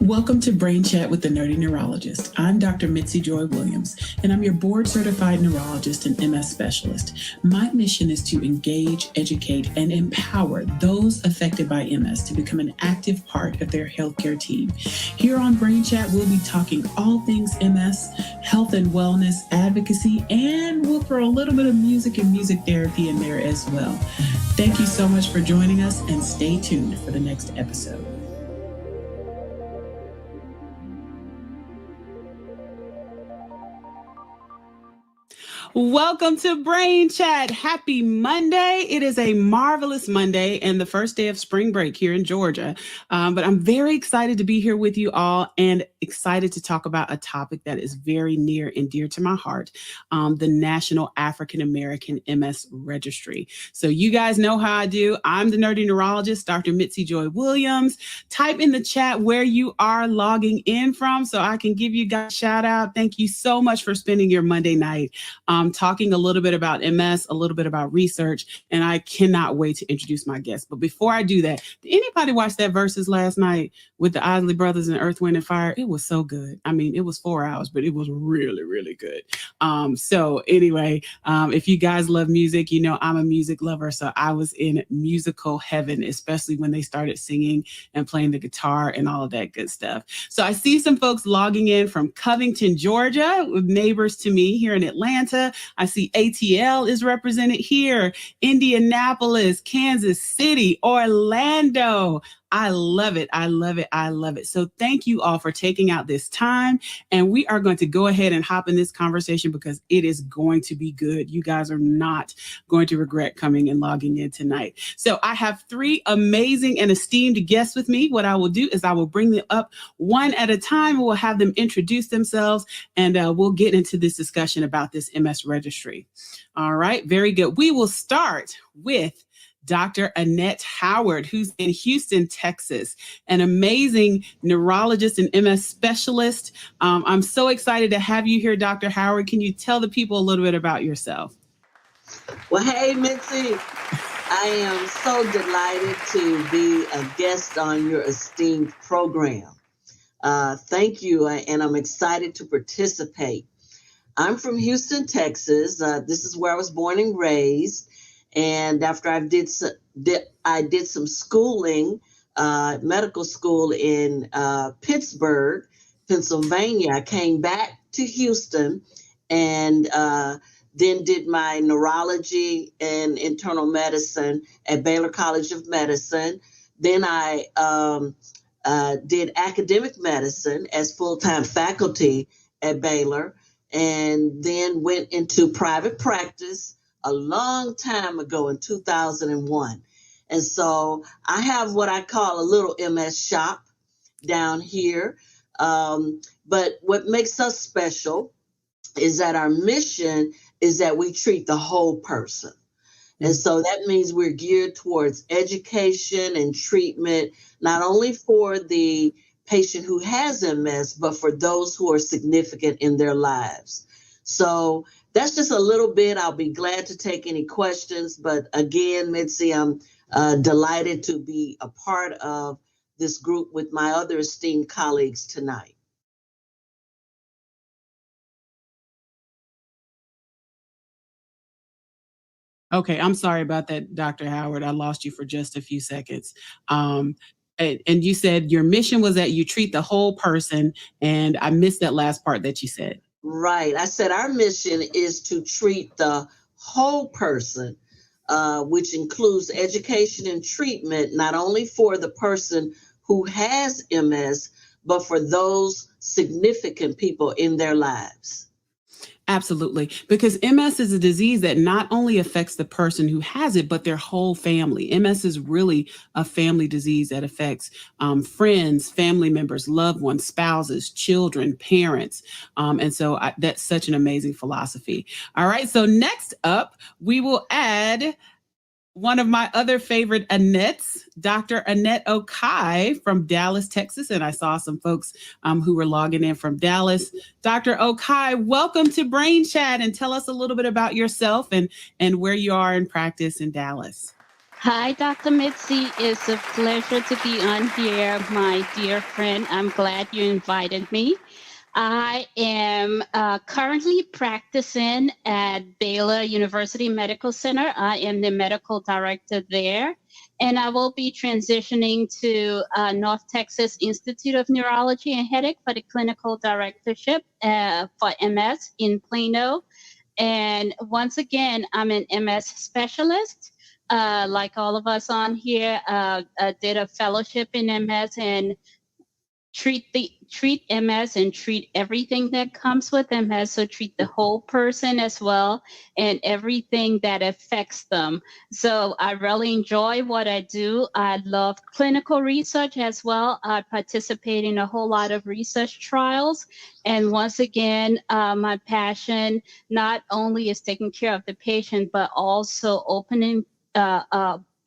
Welcome to Brain Chat with the Nerdy Neurologist. I'm Dr. Mitzi Joy Williams, and I'm your board-certified neurologist and MS specialist. My mission is to engage, educate, and empower those affected by MS to become an active part of their healthcare team. Here on Brain Chat, we'll be talking all things MS, health and wellness, advocacy, and we'll throw a little bit of music and music therapy in there as well. Thank you so much for joining us, and stay tuned for the next episode. Welcome to Brain Chat. Happy Monday. It is a marvelous Monday and the first day of spring break here in Georgia. But I'm very excited to be here with you all and excited to talk about a topic that is very near and dear to my heart, the National African American MS Registry. So you guys know how I do. I'm the nerdy neurologist, Dr. Mitzi Joy Williams. Type in the chat where you are logging in from so I can give you guys a shout out. Thank you so much for spending your Monday night talking a little bit about MS, a little bit about research, and I cannot wait to introduce my guest. But before I do that, did anybody watch that Versus last night with the Isley Brothers and Earth, Wind, and Fire? It was so good. I mean, it was 4 hours, but it was really, really good. So anyway, if you guys love music, you know I'm a music lover, so I was in musical heaven, especially when they started singing and playing the guitar and all of that good stuff. So I see some folks logging in from Covington, Georgia, with neighbors to me here in Atlanta. I see ATL is represented here, Indianapolis, Kansas City, Orlando. I love it. I love it. I love it. So thank you all for taking out this time. And we are going to go ahead and hop in this conversation because it is going to be good. You guys are not going to regret coming and logging in tonight. So I have 3 amazing and esteemed guests with me. What I will do is I will bring them up one at a time. We'll have them introduce themselves and we'll get into this discussion about this MS registry. All right. Very good. We will start with Dr. Annette Howard, who's in Houston, Texas, an amazing neurologist and MS specialist. I'm so excited to have you here, Dr. Howard. Can you tell the people a little bit about yourself? Well, hey, Mitzi, I am so delighted to be a guest on your esteemed program. Thank you, and I'm excited to participate. I'm from Houston, Texas. This is where I was born and raised. And after I did some schooling, medical school in Pittsburgh, Pennsylvania, I came back to Houston and then did my neurology and internal medicine at Baylor College of Medicine. Then I did academic medicine as full-time faculty at Baylor, and then went into private practice a long time ago in 2001. And so I have what I call a little MS shop down here. But what makes us special is that our mission is that we treat the whole person. And so that means we're geared towards education and treatment, not only for the patient who has MS, but for those who are significant in their lives. So that's just a little bit. I'll be glad to take any questions. But again, Mitzi, I'm delighted to be a part of this group with my other esteemed colleagues tonight. Okay, I'm sorry about that, Dr. Howard. I lost you for just a few seconds. And you said your mission was that you treat the whole person, and I missed that last part that you said. Right. I said our mission is to treat the whole person, which includes education and treatment, not only for the person who has MS, but for those significant people in their lives. Absolutely. Because MS is a disease that not only affects the person who has it, but their whole family. MS is really a family disease that affects friends, family members, loved ones, spouses, children, parents. And so that's such an amazing philosophy. All right. So next up, we will add one of my other favorite Annettes, Dr. Annette Okai from Dallas, Texas. And I saw some folks who were logging in from Dallas. Dr. Okai, welcome to Brain Chat, and tell us a little bit about yourself and where you are in practice in Dallas. Hi, Dr. Mitzi. It's a pleasure to be on here, my dear friend. I'm glad you invited me. I am currently practicing at Baylor University Medical Center. I am the medical director there, and I will be transitioning to North Texas Institute of Neurology and Headache for the clinical directorship for MS in Plano. And once again, I'm an MS specialist. Like all of us on here, did a fellowship in MS and treat MS and treat everything that comes with MS. So treat the whole person as well and everything that affects them. So I really enjoy what I do. I love clinical research as well. I participate in a whole lot of research trials. And once again, my passion not only is taking care of the patient, but also opening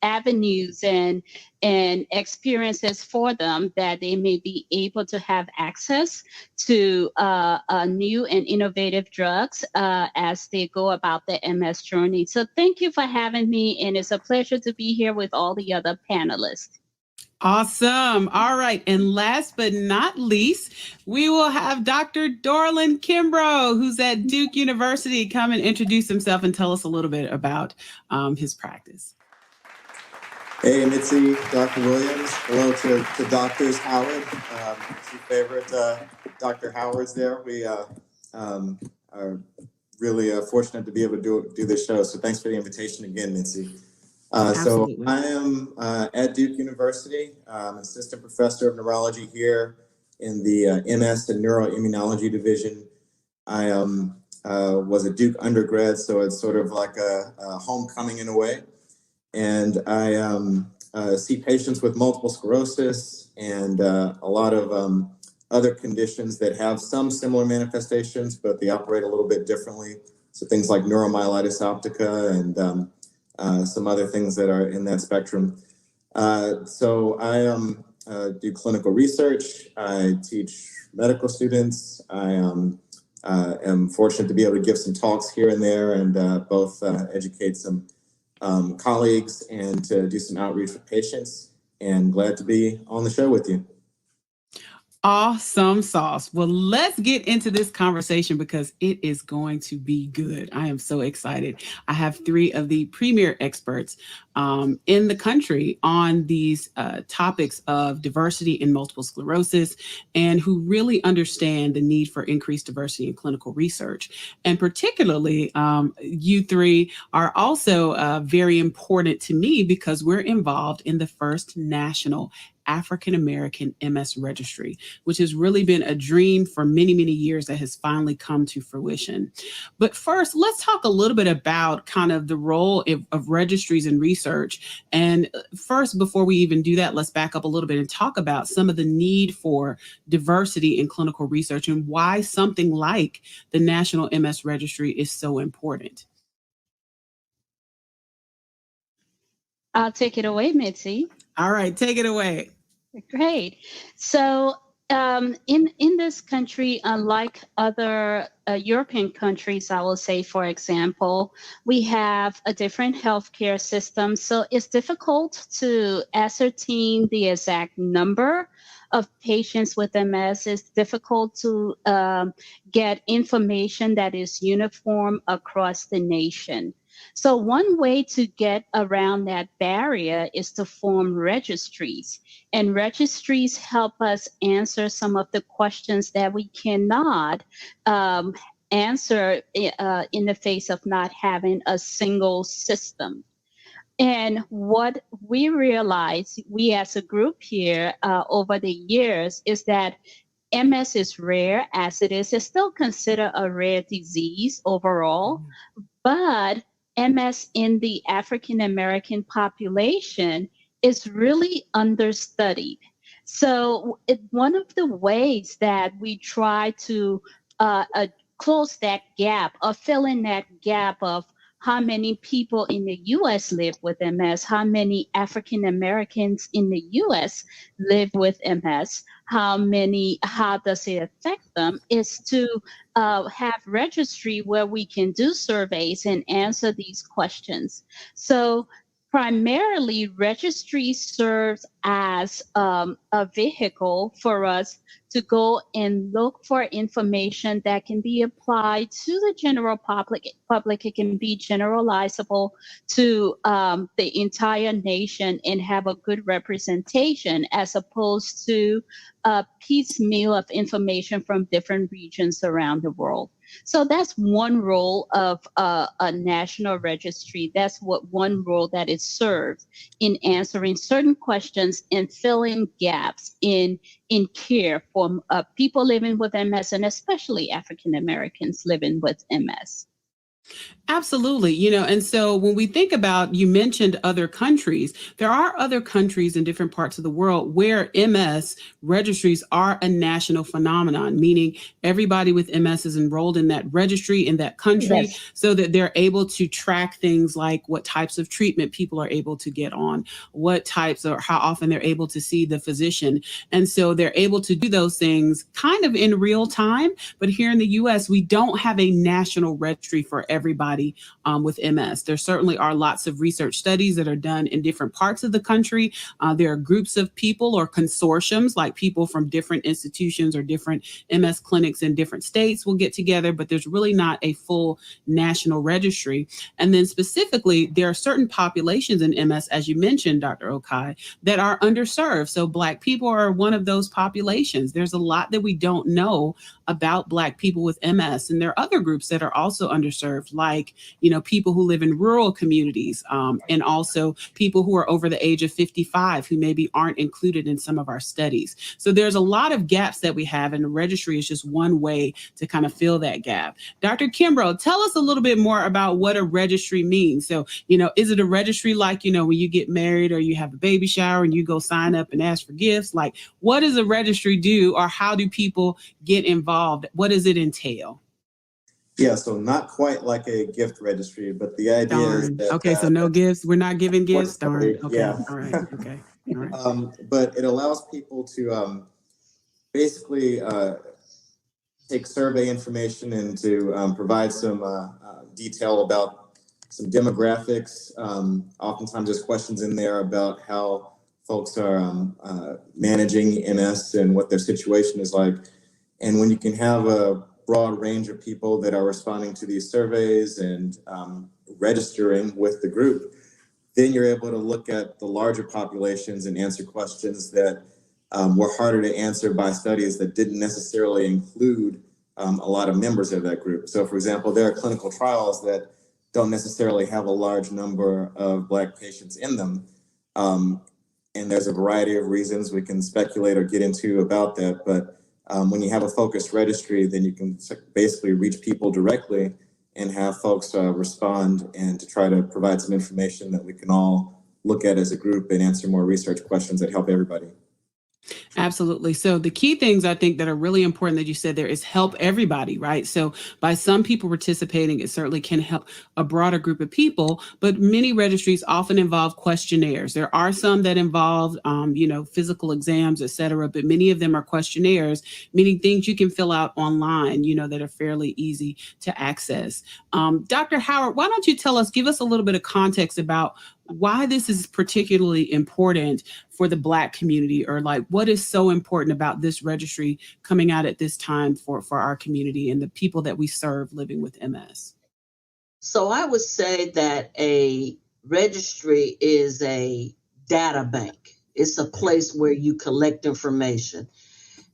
avenues and experiences for them that they may be able to have access to new and innovative drugs as they go about their MS journey. So thank you for having me, and it's a pleasure to be here with all the other panelists. Awesome. All right. And last but not least, we will have Dr. Dorland Kimbrough, who's at Duke University, come and introduce himself and tell us a little bit about his practice. Hey, Mitzi, Dr. Williams. Hello to Doctors Howard. Two favorite Dr. Howards there. We are really fortunate to be able to do this show. So thanks for the invitation again, Mitzi. So I am at Duke University. I'm assistant professor of neurology here in the MS and neuroimmunology division. I was a Duke undergrad, so it's sort of like a homecoming in a way. And I see patients with multiple sclerosis and a lot of other conditions that have some similar manifestations, but they operate a little bit differently. So things like neuromyelitis optica and some other things that are in that spectrum. So I do clinical research. I teach medical students. I am fortunate to be able to give some talks here and there and both educate some colleagues and to do some outreach with patients, and glad to be on the show with you. Awesome sauce. Well, let's get into this conversation because it is going to be good. I am so excited. I have three of the premier experts in the country on these topics of diversity in multiple sclerosis and who really understand the need for increased diversity in clinical research. And particularly, you three are also very important to me because we're involved in the first national African-American MS registry, which has really been a dream for many, many years that has finally come to fruition. But first, let's talk a little bit about kind of the role of registries in research. And first, before we even do that, let's back up a little bit and talk about some of the need for diversity in clinical research and why something like the National MS Registry is so important. I'll take it away, Mitzi. All right, take it away. Great. So in this country, unlike other European countries, I will say, for example, we have a different healthcare system. So it's difficult to ascertain the exact number of patients with MS. It's difficult to get information that is uniform across the nation. So one way to get around that barrier is to form registries. And registries help us answer some of the questions that we cannot answer in the face of not having a single system. And what we realize, we as a group here over the years, is that MS is rare as it is. It's still considered a rare disease overall, but MS in the African American population is really understudied. So one of the ways that we try to close that gap or fill in that gap of how many people in the US live with MS, how many African Americans in the US live with MS, how does it affect them, is to have registry where we can do surveys and answer these questions. So primarily, registry serves as a vehicle for us to go and look for information that can be applied to the general public. It can be generalizable to the entire nation and have a good representation, as opposed to a piecemeal of information from different regions around the world. So that's one role of a national registry. That's one role that it serves in answering certain questions and filling gaps in care for people living with MS, and especially African Americans living with MS. Absolutely. And so when we think about, you mentioned other countries, there are other countries in different parts of the world where MS registries are a national phenomenon, meaning everybody with MS is enrolled in that registry in that country. Yes. So that they're able to track things like what types of treatment people are able to get on, what types, or how often they're able to see the physician. And so they're able to do those things kind of in real time. But here in the US, we don't have a national registry for everybody with MS. There certainly are lots of research studies that are done in different parts of the country. There are groups of people or consortiums, like people from different institutions or different MS clinics in different states will get together, but there's really not a full national registry. And then specifically, there are certain populations in MS, as you mentioned, Dr. Okai, that are underserved. So Black people are one of those populations. There's a lot that we don't know about Black people with MS. And there are other groups that are also underserved, like people who live in rural communities, and also people who are over the age of 55 who maybe aren't included in some of our studies. So there's a lot of gaps that we have, and the registry is just one way to kind of fill that gap. Dr. Kimbrough, tell us a little bit more about what a registry means. So, is it a registry like, when you get married or you have a baby shower and you go sign up and ask for gifts? Like, what does a registry do, or how do people get involved? What does it entail? Yeah, so not quite like a gift registry, but the idea is that... Okay, so no gifts. We're not giving gifts. Darn. Okay. Yeah. All right. Okay. All right. But it allows people to basically take survey information and to provide some detail about some demographics. Oftentimes there's questions in there about how folks are managing MS and what their situation is like. And when you can have a broad range of people that are responding to these surveys and registering with the group, then you're able to look at the larger populations and answer questions that were harder to answer by studies that didn't necessarily include a lot of members of that group. So for example, there are clinical trials that don't necessarily have a large number of Black patients in them. And there's a variety of reasons we can speculate or get into about that. But when you have a focused registry, then you can basically reach people directly and have folks respond and to try to provide some information that we can all look at as a group and answer more research questions that help everybody. Absolutely. So the key things I think that are really important that you said there is help everybody, right? So by some people participating, it certainly can help a broader group of people, but many registries often involve questionnaires. There are some that involve, physical exams, et cetera, but many of them are questionnaires, meaning things you can fill out online, that are fairly easy to access. Dr. Howard, why don't you give us a little bit of context about why this is particularly important for the Black community, or like what is so important about this registry coming out at this time for our community and the people that we serve living with MS? So I would say that a registry is a data bank. It's a place where you collect information.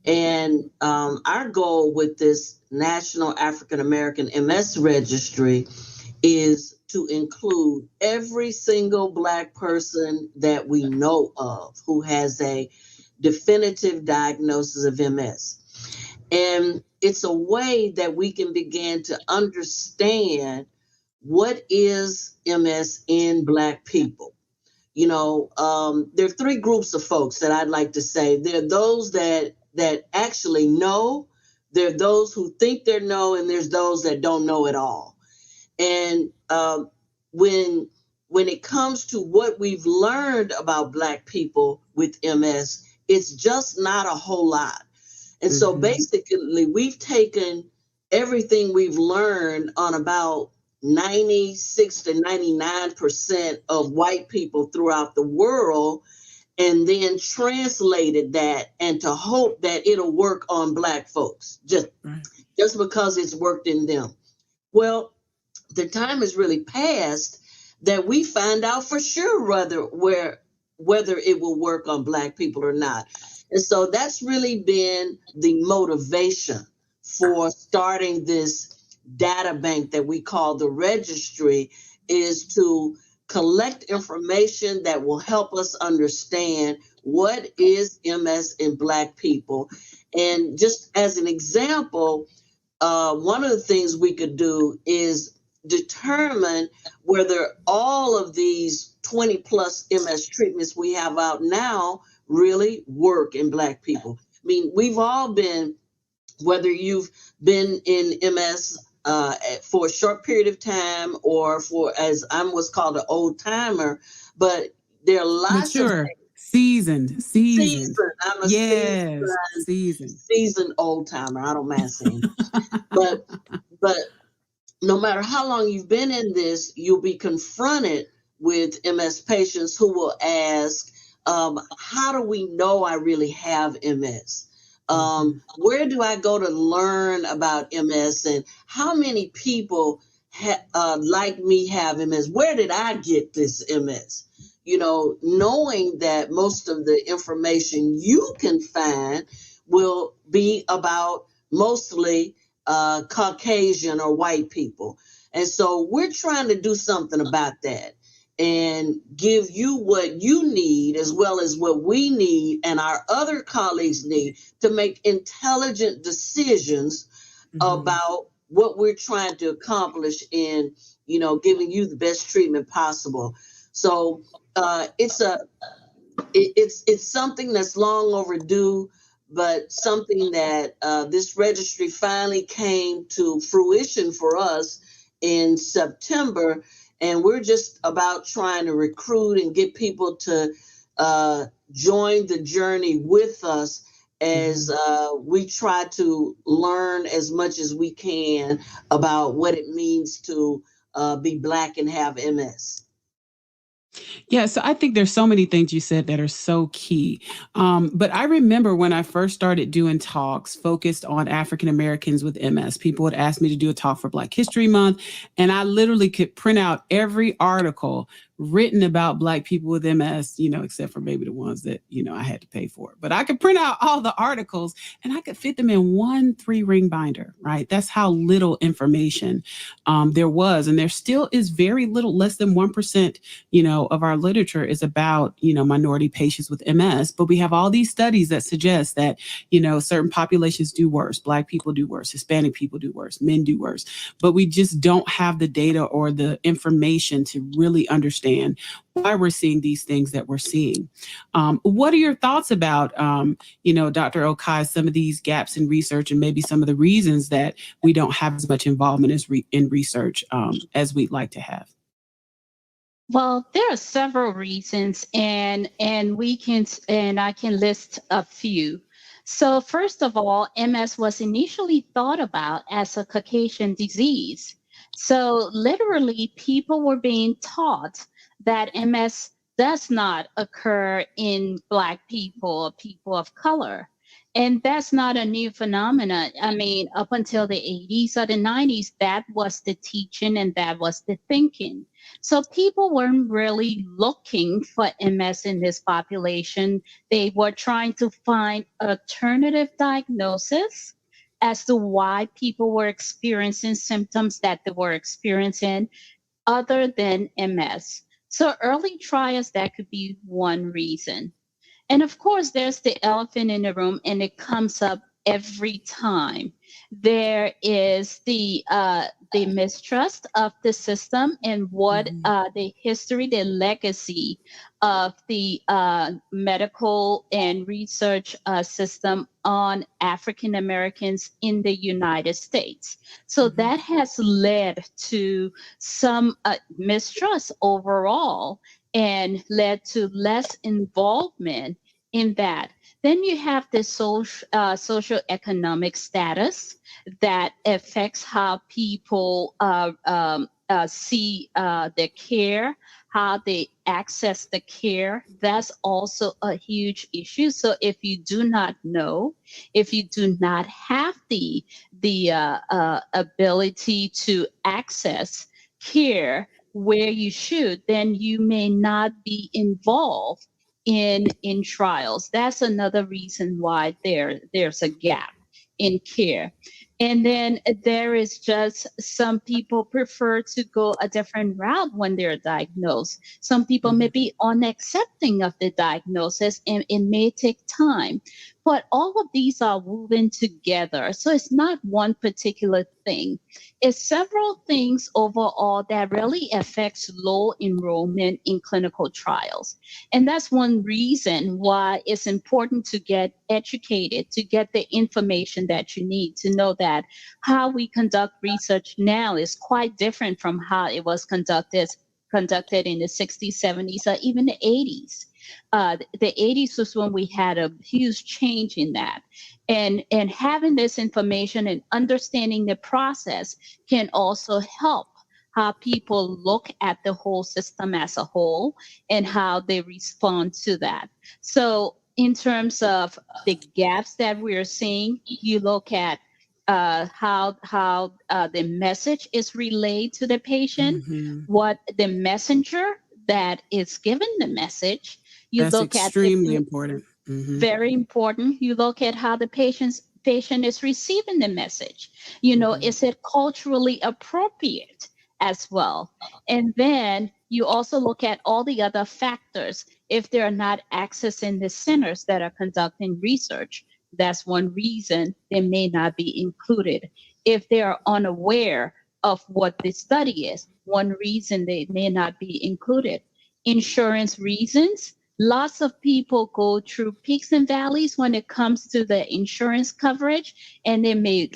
And our goal with this National African American MS Registry is to include every single Black person that we know of who has a definitive diagnosis of MS. And it's a way that we can begin to understand what is MS in Black people. There are three groups of folks that I'd like to say. There are those that actually know, there are those who think they know, and there's those that don't know at all. And when it comes to what we've learned about Black people with MS, it's just not a whole lot. And so basically, we've taken everything we've learned on about 96 to 99% of white people throughout the world, and then translated that and to hope that it'll work on Black folks just because it's worked in them. Well, the time has really passed that we find out for sure whether it will work on Black people or not. And so that's really been the motivation for starting this data bank that we call the registry, is to collect information that will help us understand what is MS in Black people. And just as an example, one of the things we could do is determine whether all of these 20 plus MS treatments we have out now really work in Black people. I mean, we've all been, whether you've been in MS for a short period of time or for, as I'm what's called an old timer, but there are lots of seasoned. I'm a seasoned old timer. I don't mind saying, but no matter how long you've been in this, you'll be confronted with MS patients who will ask, how do we know I really have MS? Where do I go to learn about MS? And how many people like me have MS? Where did I get this MS? You know, knowing that most of the information you can find will be about mostly Caucasian or white people. And so we're trying to do something about that and give you what you need as well as what we need and our other colleagues need to make intelligent decisions about what we're trying to accomplish in, you know, giving you the best treatment possible. So it's something that's long overdue, but something that this registry finally came to fruition for us in September. And we're just about trying to recruit and get people to join the journey with us as we try to learn as much as we can about what it means to be Black and have MS. Yeah, so I think there's so many things you said that are so key. But I remember when I first started doing talks focused on African Americans with MS, people would ask me to do a talk for Black History Month, and I literally could print out every article written about Black people with MS, you know, except for maybe the ones that, you know, I had to pay for. But I could print out all the articles and I could fit them in one 3-ring binder, right? That's how little information there was. And there still is very little, less than 1%, you know, of our literature is about, you know, minority patients with MS. But we have all these studies that suggest that, you know, certain populations do worse. Black people do worse. Hispanic people do worse. Men do worse. But we just don't have the data or the information to really understand why we're seeing these things that we're seeing. What are your thoughts about, you know, Dr. Okai, some of these gaps in research and maybe some of the reasons that we don't have as much involvement in research as we'd like to have? Well, there are several reasons, and I can list a few. So first of all, MS was initially thought about as a Caucasian disease. So literally, people were being taught that MS does not occur in Black people or people of color. And that's not a new phenomenon. I mean, up until the 80s or the 90s, that was the teaching and that was the thinking. So people weren't really looking for MS in this population. They were trying to find alternative diagnosis as to why people were experiencing symptoms that they were experiencing other than MS. So early trials, that could be one reason. And of course, there's the elephant in the room, and it comes up every time. There is the mistrust of the system and what the history, the legacy of the medical and research system on African Americans in the United States. So that has led to some mistrust overall and led to less involvement in that. Then you have the socioeconomic status that affects how people see the care, how they access the care. That's also a huge issue. So if you do not know, if you do not have the ability to access care where you should, then you may not be involved in trials. That's another reason why there's a gap in care. And then there is just some people prefer to go a different route when they're diagnosed. Some people may be unaccepting of the diagnosis, and it may take time. But all of these are woven together. So it's not one particular thing. It's several things overall that really affects low enrollment in clinical trials. And that's one reason why it's important to get educated, to get the information that you need to know that how we conduct research now is quite different from how it was conducted in the 60s, 70s, or even the 80s. The 80s was when we had a huge change in that. And having this information and understanding the process can also help how people look at the whole system as a whole and how they respond to that. So in terms of the gaps that we're seeing, you look at how the message is relayed to the patient, what the messenger that is given the message. You That's look extremely at important. Very important. You look at how the patient is receiving the message. You know, is it culturally appropriate as well? And then you also look at all the other factors. If they're not accessing the centers that are conducting research, that's one reason they may not be included. If they are unaware of what the study is, one reason they may not be included. Insurance reasons. Lots of people go through peaks and valleys when it comes to the insurance coverage, and they may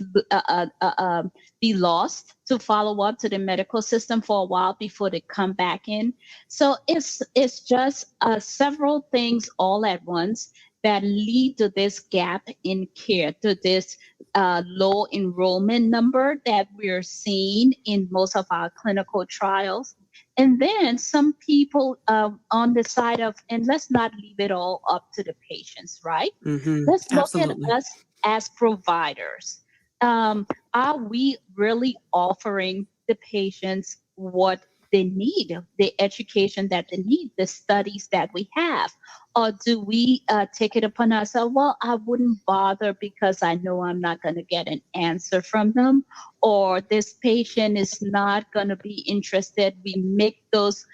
be lost to follow up to the medical system for a while before they come back in. So it's just several things all at once that lead to this gap in care, to this low enrollment number that we're seeing in most of our clinical trials. And then some people on the side of, and let's not leave it all up to the patients, right? Let's look at us as providers. Are we really offering the patients what they need, the education that they need, the studies that we have? Or do we take it upon ourselves? Well, I wouldn't bother because I know I'm not going to get an answer from them, or this patient is not going to be interested. We make those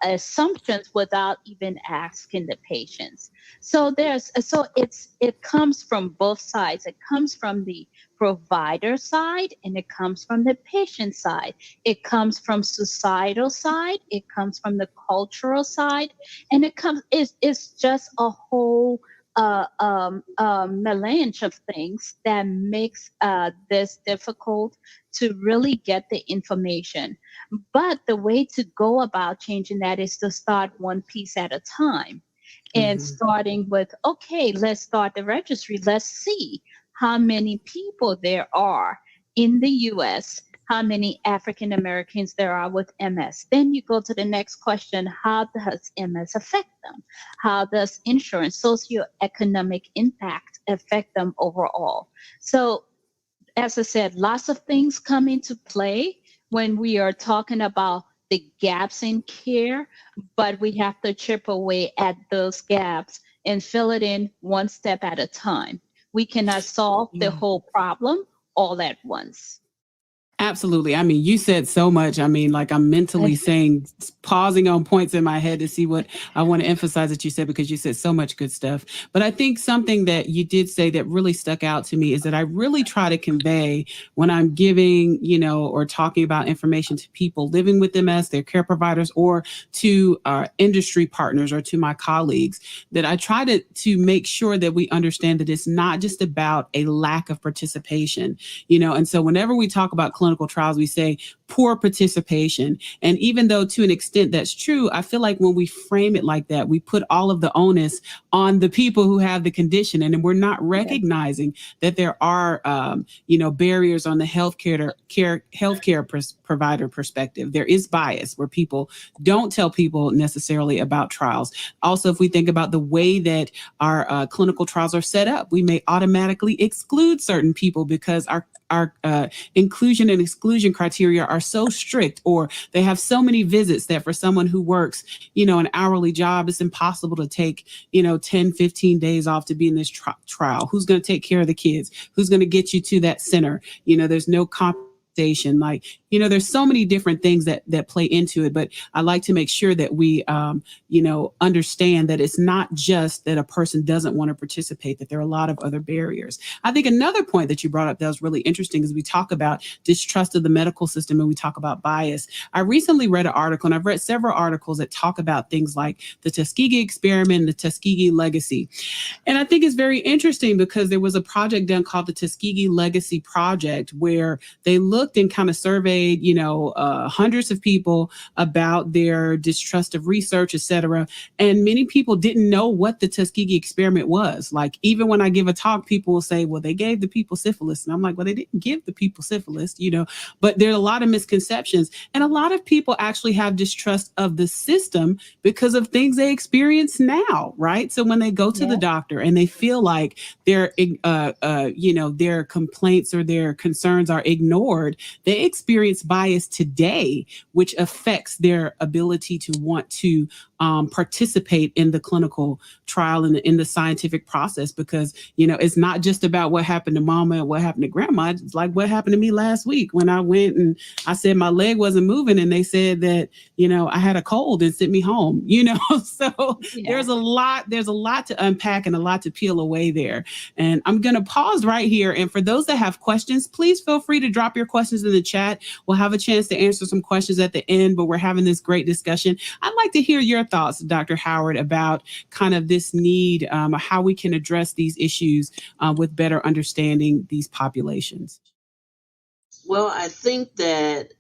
assumptions without even asking the patients. So it comes from both sides. It comes from the provider side and it comes from the patient side. It comes from societal side. It comes from the cultural side, and it's just a whole melange of things that makes this difficult to really get the information. But the way to go about changing that is to start one piece at a time. And starting with, okay, let's start the registry. Let's see how many people there are in the U.S., how many African Americans there are with MS. Then you go to the next question, how does MS affect them? How does insurance, socioeconomic impact affect them overall? So, as I said, lots of things come into play when we are talking about the gaps in care, but we have to chip away at those gaps and fill it in one step at a time. We cannot solve the whole problem all at once. Absolutely. I mean, you said so much. I mean, like I'm mentally pausing on points in my head to see what I want to emphasize that you said, because you said so much good stuff. But I think something that you did say that really stuck out to me is that I really try to convey when I'm giving, or talking about information to people living with MS, their care providers, or to our industry partners or to my colleagues, that I try to make sure that we understand that it's not just about a lack of participation, and so whenever we talk about clinical trials, we say poor participation. And even though to an extent that's true, I feel like when we frame it like that, we put all of the onus on the people who have the condition, and we're not recognizing that there are, barriers on the healthcare provider perspective. There is bias where people don't tell people necessarily about trials. Also, if we think about the way that our clinical trials are set up, we may automatically exclude certain people because our inclusion and exclusion criteria are so strict, or they have so many visits that for someone who works, an hourly job, it's impossible to take, 10, 15 days off to be in this trial. Who's going to take care of the kids? Who's going to get you to that center? There's no compensation. Like, there's so many different things that play into it, but I like to make sure that we, understand that it's not just that a person doesn't want to participate, that there are a lot of other barriers. I think another point that you brought up that was really interesting is we talk about distrust of the medical system and we talk about bias. I recently read an article, and I've read several articles that talk about things like the Tuskegee experiment and the Tuskegee legacy. And I think it's very interesting because there was a project done called the Tuskegee Legacy Project where they looked and kind of surveyed, hundreds of people about their distrust of research, et cetera. And many people didn't know what the Tuskegee experiment was. Like, even when I give a talk, people will say, well, they gave the people syphilis. And I'm like, well, they didn't give the people syphilis, but there are a lot of misconceptions. And a lot of people actually have distrust of the system because of things they experience now, right? So when they go to the doctor and they feel like their complaints or their concerns are ignored, they experience bias today, which affects their ability to want to participate in the clinical trial and in the scientific process, because, it's not just about what happened to mama and what happened to grandma. It's like what happened to me last week when I went and I said my leg wasn't moving and they said that, I had a cold and sent me home, so there's a lot to unpack and a lot to peel away there. And I'm going to pause right here. And for those that have questions, please feel free to drop your questions in the chat. We'll have a chance to answer some questions at the end, but we're having this great discussion. I'd like to hear your thoughts, Dr. Howard, about kind of this need, how we can address these issues with better understanding these populations. Well, I think that,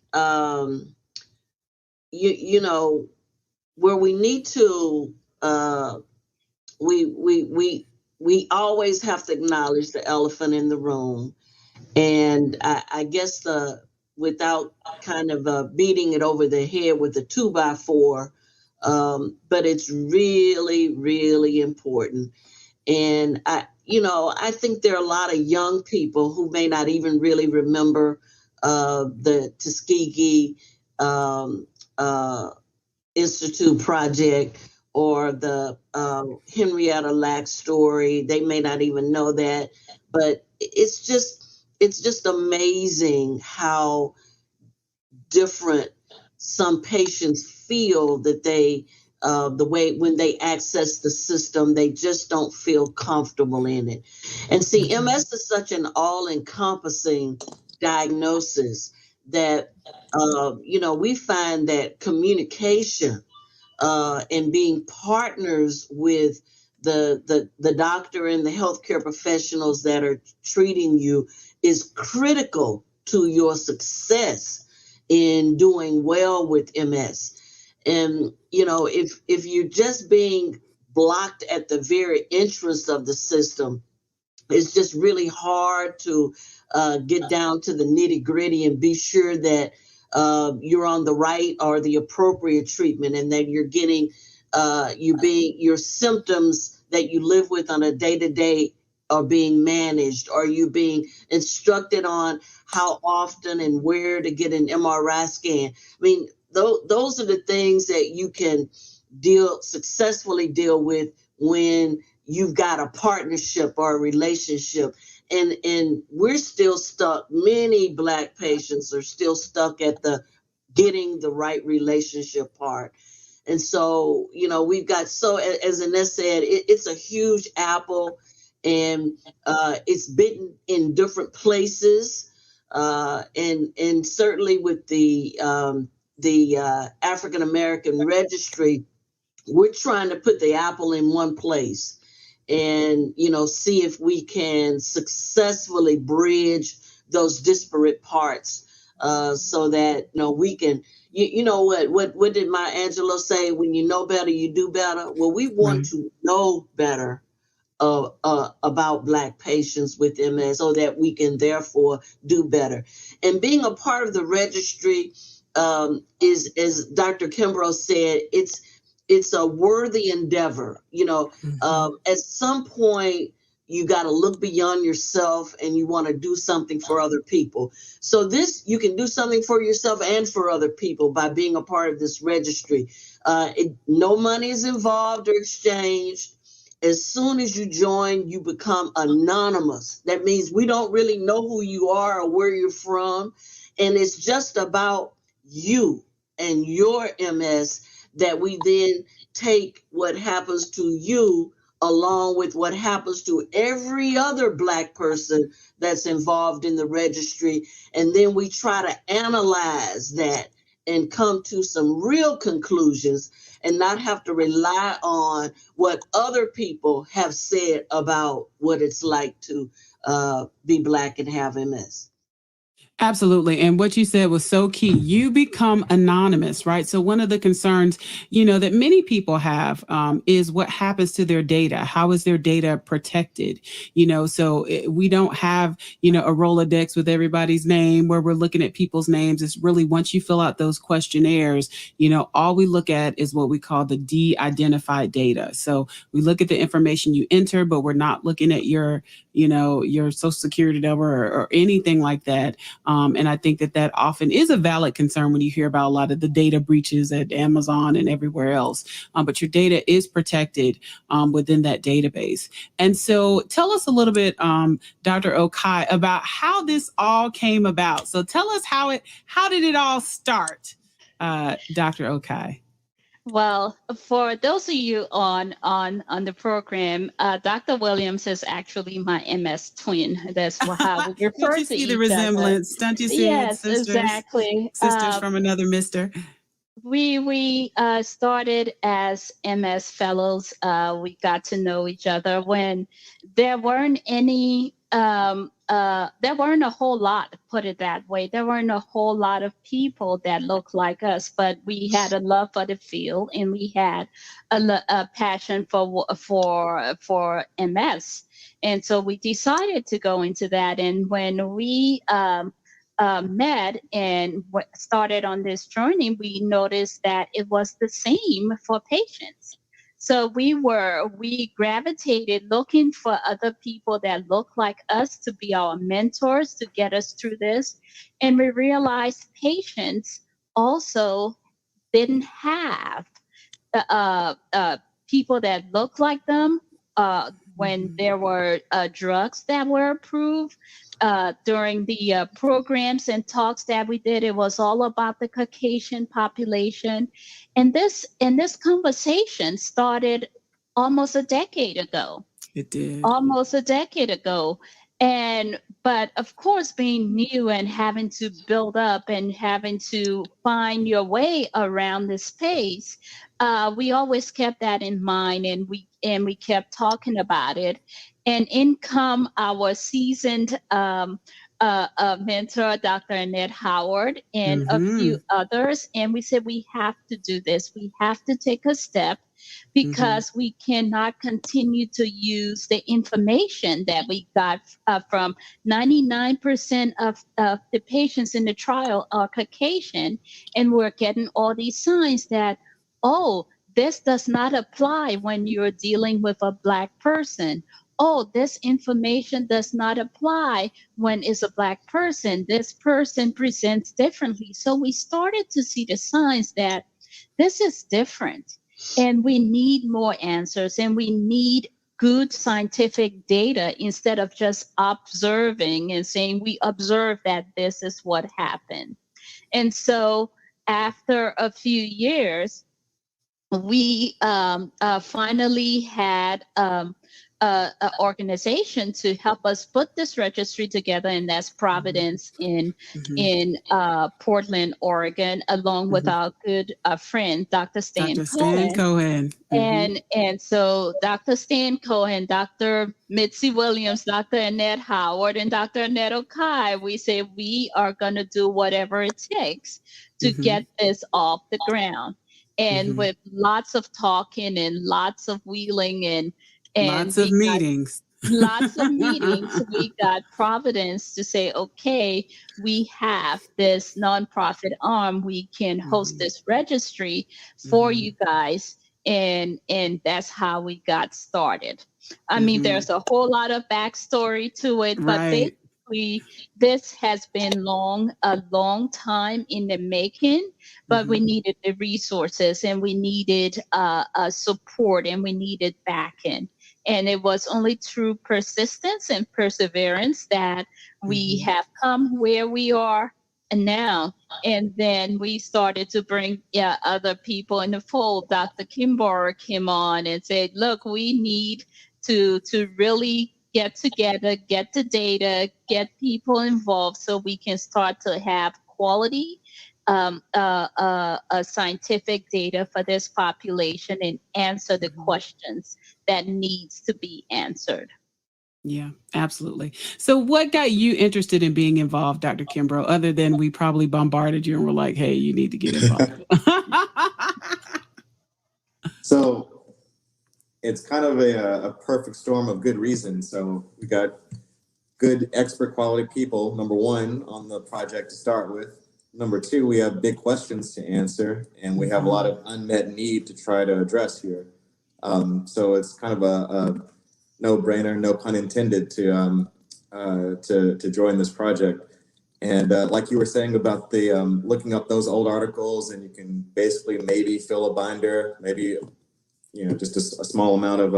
where we need to, we always have to acknowledge the elephant in the room. And I guess without kind of beating it over the head with a 2x4, but it's really, really important. And I think there are a lot of young people who may not even really remember the Tuskegee Institute project or the Henrietta Lacks story. They may not even know that, but it's just amazing how different some patients feel that they, the way when they access the system, they just don't feel comfortable in it. And see, MS is such an all-encompassing diagnosis that, we find that communication and being partners with the doctor and the healthcare professionals that are treating you is critical to your success in doing well with MS. And, if you're just being blocked at the very entrance of the system, it's just really hard to get down to the nitty gritty and be sure that you're on the right or the appropriate treatment, and that you're getting your symptoms that you live with on a day-to-day are being managed. Are you being instructed on how often and where to get an MRI scan? I mean, those are the things that you can successfully deal with when you've got a partnership or a relationship. And we're still stuck. Many Black patients are still stuck at the getting the right relationship part. And so, we've got, as Annette said, it's a huge apple, and it's bitten in different places. And certainly with the African American Registry, we're trying to put the apple in one place and, see if we can successfully bridge those disparate parts so that we can. You know what did Maya Angelou say? When you know better, you do better. Well, we want to know better about Black patients with MS so that we can therefore do better. And being a part of the registry is, as Dr. Kimbrough said, it's a worthy endeavor. At some point, you got to look beyond yourself and you want to do something for other people. So you can do something for yourself and for other people by being a part of this registry. No money is involved or exchanged. As soon as you join, you become anonymous. That means we don't really know who you are or where you're from. And it's just about you and your MS that we then take what happens to you along with what happens to every other Black person that's involved in the registry. And then we try to analyze that and come to some real conclusions and not have to rely on what other people have said about what it's like to be Black and have MS. Absolutely. And what you said was so key. You become anonymous, right? So one of the concerns, that many people have is what happens to their data. How is their data protected? So we don't have, a Rolodex with everybody's name where we're looking at people's names. It's really once you fill out those questionnaires, all we look at is what we call the de-identified data. So we look at the information you enter, but we're not looking at your social security number or anything like that. And I think that often is a valid concern when you hear about a lot of the data breaches at Amazon and everywhere else. But your data is protected within that database. And so tell us a little bit, Dr. Okai, about how this all came about. So tell us how did it all start, Dr. Okai? Well, for those of you on the program, Dr. Williams is actually my MS twin. That's how we refer to each other. Don't you see the resemblance? Don't you see yes, it, sisters? Exactly. Sisters from another mister. We started as MS fellows. We got to know each other when there weren't any. There weren't a whole lot, put it that way. There weren't a whole lot of people that looked like us, but we had a love for the field and we had a passion for MS, and so we decided to go into that. And when we met and started on this journey, we noticed that it was the same for patients. So we gravitated looking for other people that look like us to be our mentors to get us through this. And we realized patients also didn't have people that look like them when there were drugs that were approved. During the programs and talks that we did, it was all about the Caucasian population. And this conversation started almost a decade ago. It did. Almost a decade ago. But of course, being new and having to build up and having to find your way around this space, we always kept that in mind, and we kept talking about it. And in come our seasoned mentor, Dr. Annette Howard, and a few others, and we said we have to do this. We have to take a step, because we cannot continue to use the information that we got from 99% of the patients in the trial are Caucasian, and we're getting all these signs that, oh, this does not apply when you're dealing with a Black person. Oh, this information does not apply when it's a Black person. This person presents differently. So we started to see the signs that this is different. And we need more answers, and we need good scientific data instead of just observing and saying we observe that this is what happened. And so after a few years, we finally had organization to help us put this registry together, and that's Providence in Portland, Oregon, along with our good friend, Dr. Stan Dr. Stan Cohen. Cohen. And so Dr. Stan Cohen, Dr. Mitzi Williams, Dr. Annette Howard, and Dr. Annette Okai, we say we are going to do whatever it takes to get this off the ground. And with lots of talking and lots of wheeling and lots of meetings. Lots of meetings. We got Providence to say, okay, we have this nonprofit arm. We can host this registry for you guys. And that's how we got started. I mean, there's a whole lot of backstory to it, but basically this has been a long time in the making, but we needed the resources and we needed support and we needed backing. And it was only through persistence and perseverance that we have come where we are now. And then we started to bring other people in the fold. Dr. Kimborough came on and said, look, we need to really get together, get the data, get people involved so we can start to have quality scientific data for this population and answer the questions that needs to be answered. Yeah, absolutely. So what got you interested in being involved, Dr. Kimbrough, other than we probably bombarded you and were like, hey, you need to get involved? So it's kind of a perfect storm of good reasons. So we got good expert quality people, number one, on the project to start with. Number two, we have big questions to answer, and we have a lot of unmet need to try to address here. So it's kind of a no-brainer, no pun intended, to join this project. And like you were saying about the looking up those old articles, and you can basically maybe fill a binder, maybe just a small amount of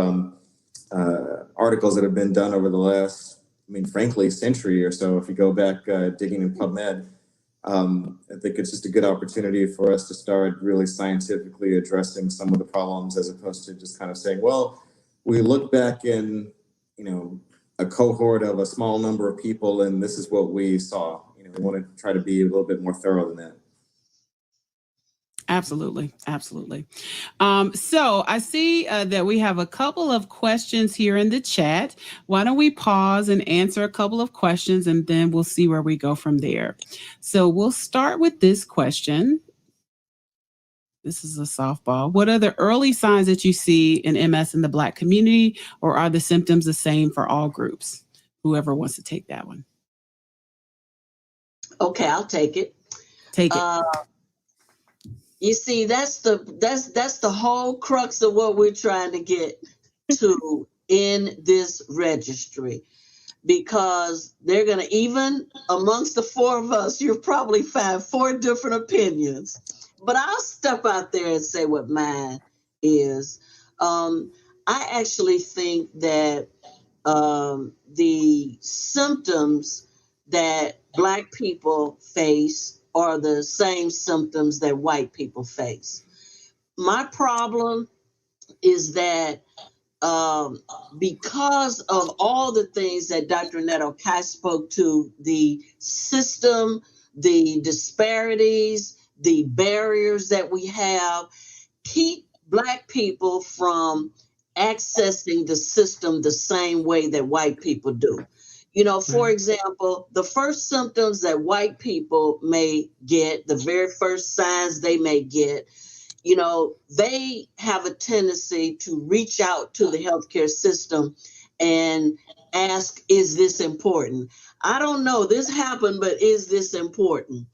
articles that have been done over the last, frankly, century or so. If you go back digging in PubMed. I think it's just a good opportunity for us to start really scientifically addressing some of the problems, as opposed to just kind of saying, well, we look back in, a cohort of a small number of people, and this is what we saw. We want to try to be a little bit more thorough than that. Absolutely. Absolutely. So I see that we have a couple of questions here in the chat. Why don't we pause and answer a couple of questions, and then we'll see where we go from there. So we'll start with this question. This is a softball. What are the early signs that you see in MS in the Black community, or are the symptoms the same for all groups? Whoever wants to take that one. Okay, I'll take it. Take it. You see, that's the whole crux of what we're trying to get to in this registry, because they're going to, even amongst the four of us, you'll probably find four different opinions. But I'll step out there and say what mine is. I actually think that the symptoms that Black people face are the same symptoms that white people face. My problem is that because of all the things that Dr. Annette Okai spoke to, the system, the disparities, the barriers that we have, keep Black people from accessing the system the same way that white people do. For example, the first symptoms that white people may get, the very first signs they may get, they have a tendency to reach out to the healthcare system and ask, is this important? I don't know, this happened, but is this important?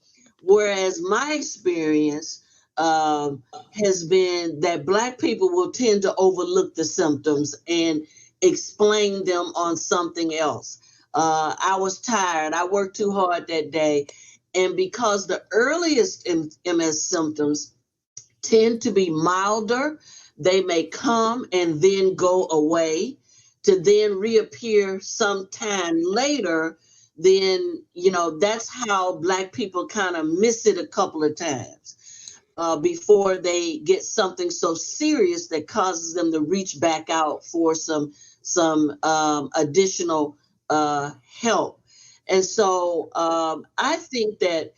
Whereas my experience has been that Black people will tend to overlook the symptoms and explain them on something else. I was tired. I worked too hard that day. And because the earliest MS symptoms tend to be milder, they may come and then go away to then reappear sometime later. Then, that's how Black people kind of miss it a couple of times. before they get something so serious that causes them to reach back out for some additional help. And so I think that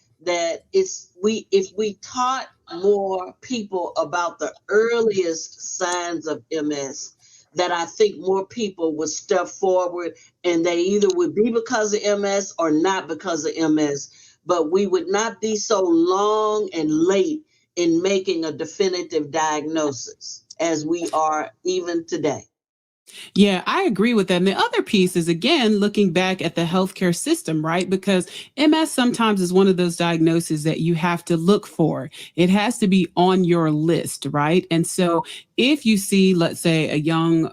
if we taught more people about the earliest signs of MS, that I think more people would step forward, and they either would be because of MS or not because of MS, but we would not be so long and late in making a definitive diagnosis as we are even today. Yeah, I agree with that. And the other piece is, again, looking back at the healthcare system, right? Because MS sometimes is one of those diagnoses that you have to look for. It has to be on your list, right? And so if you see, let's say, a young,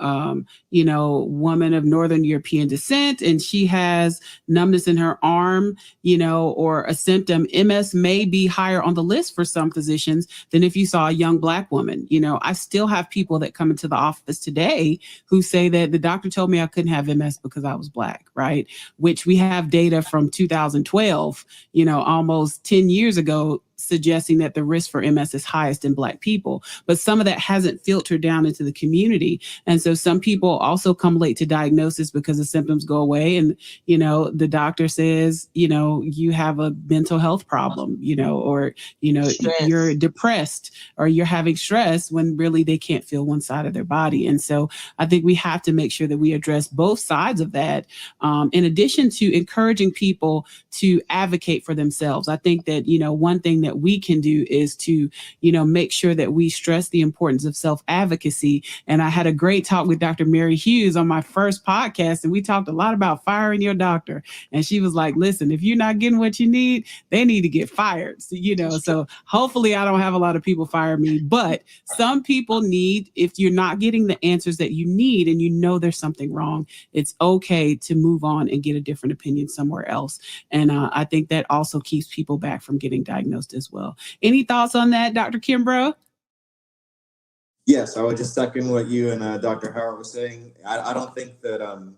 woman of Northern European descent, and she has numbness in her arm, or a symptom, MS may be higher on the list for some physicians than if you saw a young Black woman. I still have people that come into the office today who say that the doctor told me I couldn't have MS because I was Black, right? Which we have data from 2012, almost 10 years ago, suggesting that the risk for MS is highest in Black people. But some of that hasn't filtered down into the community. And so some people also come late to diagnosis because the symptoms go away. And, the doctor says, you have a mental health problem, or, Stress. you're depressed or you're having stress, when really they can't feel one side of their body. And so I think we have to make sure that we address both sides of that, in addition to encouraging people to advocate for themselves. I think that, one thing that we can do is to, make sure that we stress the importance of self-advocacy. And I had a great talk with Dr. Mary Hughes on my first podcast, and we talked a lot about firing your doctor. And she was like, listen, if you're not getting what you need, they need to get fired. So hopefully I don't have a lot of people fire me, but some people need, if you're not getting the answers that you need and there's something wrong, it's okay to move on and get a different opinion somewhere else. And I think that also keeps people back from getting diagnosed as well. Any thoughts on that, Dr. Kimbrough? Yes, I would just second what you and Dr. Howard were saying. I don't think that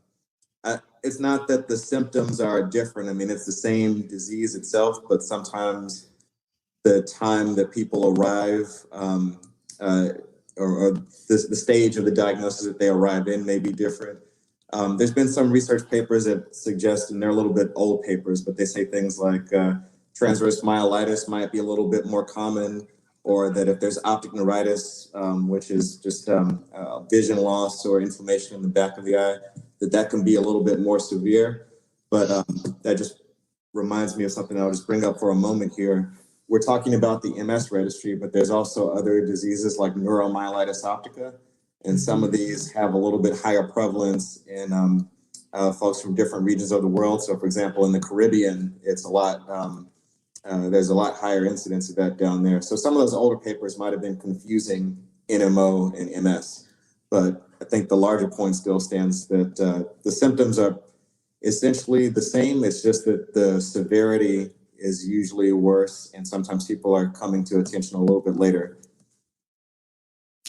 it's not that the symptoms are different. I mean, it's the same disease itself, but sometimes the time that people arrive or the stage of the diagnosis that they arrive in may be different. There's been some research papers that suggest, and they're a little bit old papers, but they say things like transverse myelitis might be a little bit more common, or that if there's optic neuritis, which is just vision loss or inflammation in the back of the eye, that can be a little bit more severe. But that just reminds me of something I'll just bring up for a moment here. We're talking about the MS registry, but there's also other diseases like neuromyelitis optica. And some of these have a little bit higher prevalence in folks from different regions of the world. So for example, in the Caribbean, it's a lot, there's a lot higher incidence of that down there. So some of those older papers might have been confusing NMO and MS, but I think the larger point still stands that the symptoms are essentially the same. It's just that the severity is usually worse, and sometimes people are coming to attention a little bit later.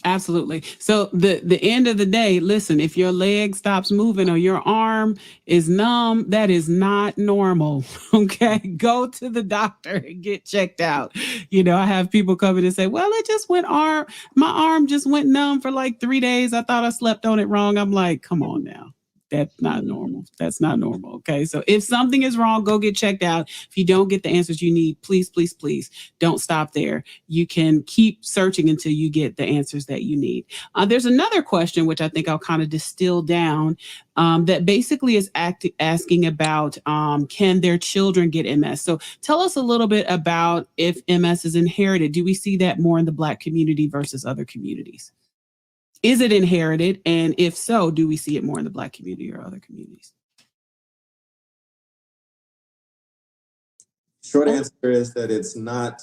Absolutely. So the end of the day, listen, if your leg stops moving or your arm is numb, that is not normal. Okay. Go to the doctor and get checked out. I have people coming and say, well, my arm just went numb for like 3 days. I thought I slept on it wrong. I'm like, come on now. That's not normal. That's not normal. Okay. So if something is wrong, go get checked out. If you don't get the answers you need, please, please, please don't stop there. You can keep searching until you get the answers that you need. There's another question, which I think I'll kind of distill down, that basically is asking about, can their children get MS? So tell us a little bit about if MS is inherited. Do we see that more in the Black community versus other communities? Is it inherited? And if so, do we see it more in the Black community or other communities? Short answer is that it's not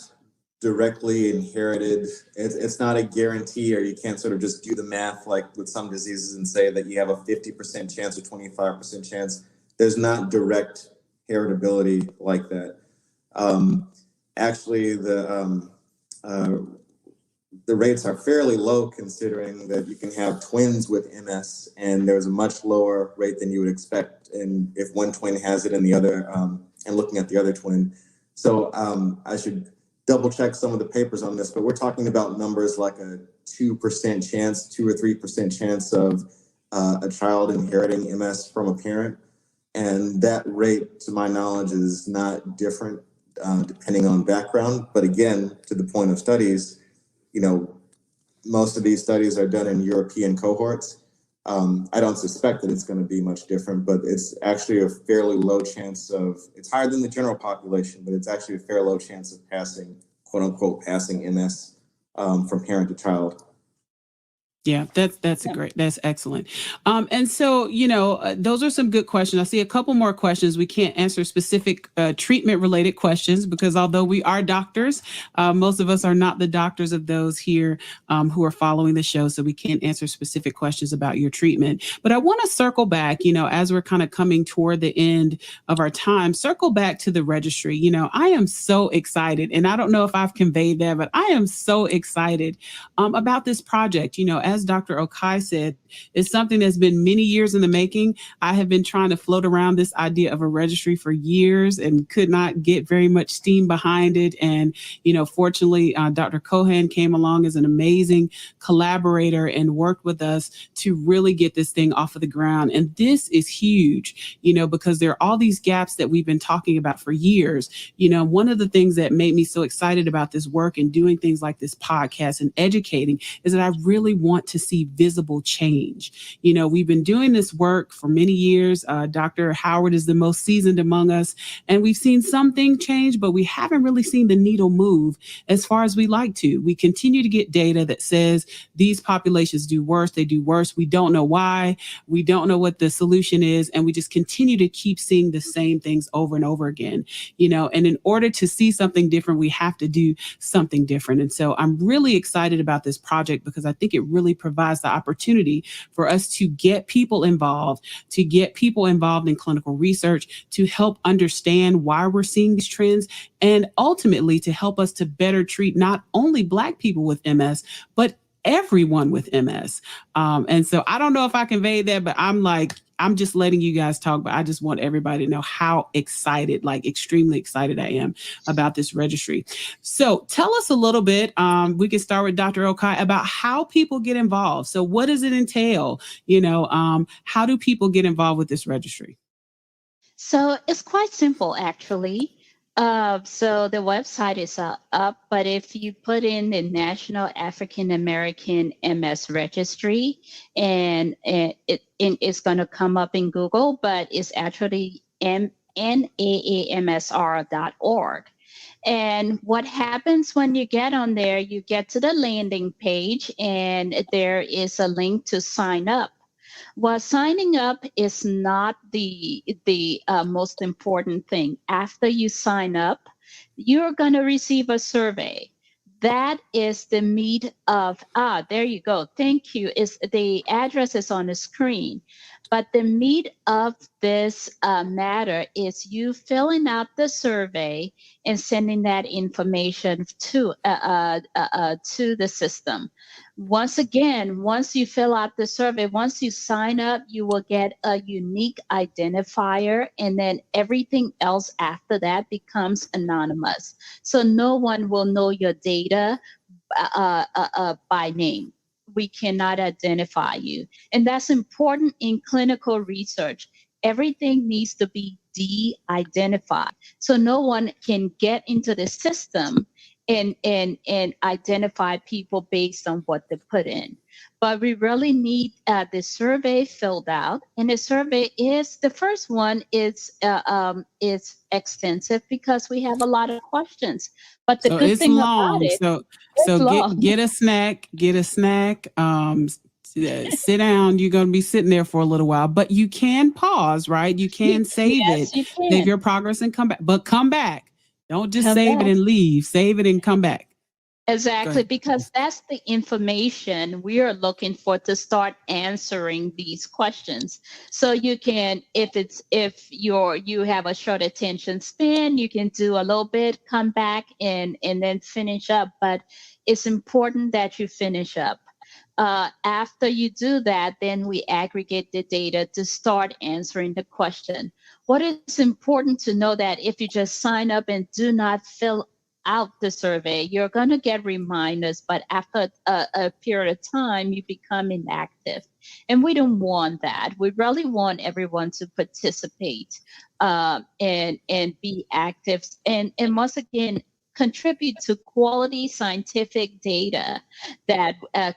directly inherited. It's not a guarantee, or you can't sort of just do the math like with some diseases and say that you have a 50% chance or 25% chance. There's not direct heritability like that. Actually, the rates are fairly low, considering that you can have twins with MS, and there's a much lower rate than you would expect. And if one twin has it and the other, and looking at the other twin. So I should double check some of the papers on this, but we're talking about numbers like a 2% chance, 2 or 3% chance of a child inheriting MS from a parent. And that rate, to my knowledge, is not different depending on background. But again, to the point of studies, most of these studies are done in European cohorts. I don't suspect that it's going to be much different, but it's actually a fairly low chance it's higher than the general population, but it's actually a fairly low chance of passing, quote unquote, passing MS from parent to child. Yeah, that's excellent. And so, those are some good questions. I see a couple more questions. We can't answer specific treatment related questions because although we are doctors, most of us are not the doctors of those here who are following the show. So we can't answer specific questions about your treatment. But I want to circle back, as we're kind of coming toward the end of our time, circle back to the registry. I am so excited, and I don't know if I've conveyed that, but I am so excited about this project. As Dr. Okai said, it's something that's been many years in the making. I have been trying to float around this idea of a registry for years and could not get very much steam behind it. And, fortunately, Dr. Cohen came along as an amazing collaborator and worked with us to really get this thing off of the ground. And this is huge, because there are all these gaps that we've been talking about for years. One of the things that made me so excited about this work and doing things like this podcast and educating is that I really want to see visible change. We've been doing this work for many years. Dr. Howard is the most seasoned among us, and we've seen something change, but we haven't really seen the needle move as far as we like to. We continue to get data that says these populations do worse. They do worse. We don't know why. We don't know what the solution is. And we just continue to keep seeing the same things over and over again, and in order to see something different, we have to do something different. And so I'm really excited about this project because I think it really provides the opportunity for us to get people involved in clinical research, to help understand why we're seeing these trends, and ultimately to help us to better treat not only Black people with MS, but everyone with MS. And so I don't know if I conveyed that, but I'm just letting you guys talk, but I just want everybody to know how excited, extremely excited I am about this registry. So tell us a little bit, we can start with Dr. Okai, about how people get involved. So what does it entail? How do people get involved with this registry? So it's quite simple, actually. So the website is up, but if you put in the National African American MS Registry, and it's going to come up in Google, but it's actually NAAMSR.org. And what happens when you get on there, you get to the landing page, and there is a link to sign up. Well, signing up is not the most important thing. After you sign up, you're going to receive a survey. That is the meat of, there you go. Thank you. The address is on the screen. But the meat of this matter is you filling out the survey and sending that information to the system. Once again, once you fill out the survey, once you sign up, you will get a unique identifier, and then everything else after that becomes anonymous. So no one will know your data by name. We cannot identify you. And that's important in clinical research. Everything needs to be de-identified. So no one can get into the system and identify people based on what they put in. But we really need the survey filled out. And the survey the first one is extensive because we have a lot of questions. But the good thing about it, so get a snack, sit down. You're going to be sitting there for a little while, but you can pause, right? You can save your progress and come back, but come back. Don't just save it and leave. Save it and come back. Exactly, because that's the information we are looking for to start answering these questions. So you can, if you have a short attention span, you can do a little bit, come back and then finish up. But it's important that you finish up. After you do that, then we aggregate the data to start answering the question. What is important to know that if you just sign up and do not fill out the survey, you're going to get reminders, but after a period of time, you become inactive. And we don't want that. We really want everyone to participate and be active. And once again, contribute to quality scientific data that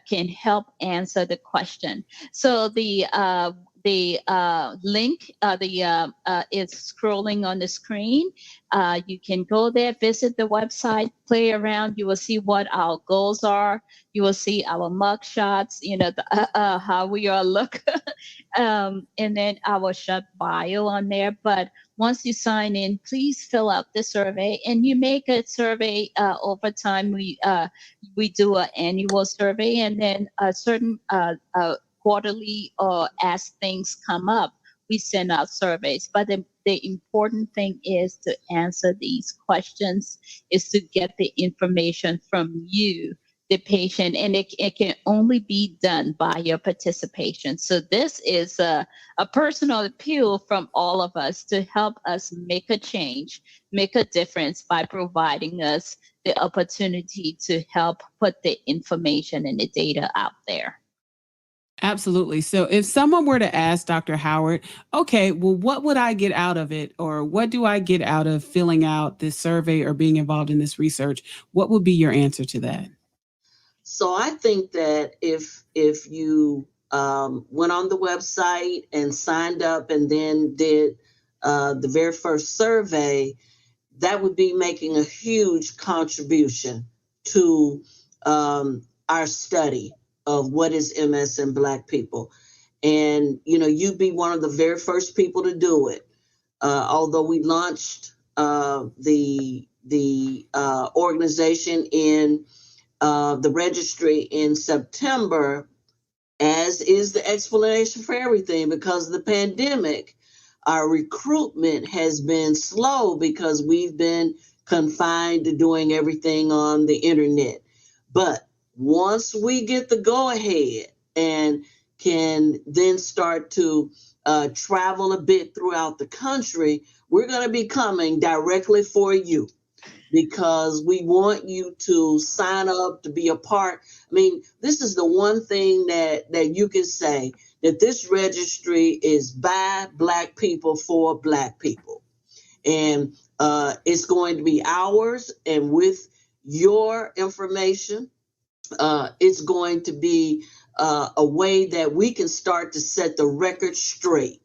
can help answer the question. So the link is scrolling on the screen. You can go there, visit the website, play around. You will see what our goals are. You will see our mug shots, how we all look, and then our short bio on there. But once you sign in, please fill out the survey, and you make a survey over time. We do an annual survey, and then a certain quarterly, or as things come up, we send out surveys. But the important thing is to answer these questions, is to get the information from you, the patient, and it can only be done by your participation. So this is a personal appeal from all of us to help us make a change, make a difference by providing us the opportunity to help put the information and the data out there. Absolutely. So if someone were to ask Dr. Howard, okay, well, what would I get out of it? Or what do I get out of filling out this survey or being involved in this research? What would be your answer to that? So I think that if you went on the website and signed up and then did the very first survey, that would be making a huge contribution to our study of what is MS in Black people. And, you'd be one of the very first people to do it. Although we launched the organization in the registry in September, as is the explanation for everything, because of the pandemic, our recruitment has been slow because we've been confined to doing everything on the internet. But once we get the go ahead and can then start to travel a bit throughout the country, we're going to be coming directly for you, because we want you to sign up to be a part. I mean, this is the one thing that you can say, that this registry is by Black people for Black people. And it's going to be ours, and with your information, it's going to be a way that we can start to set the record straight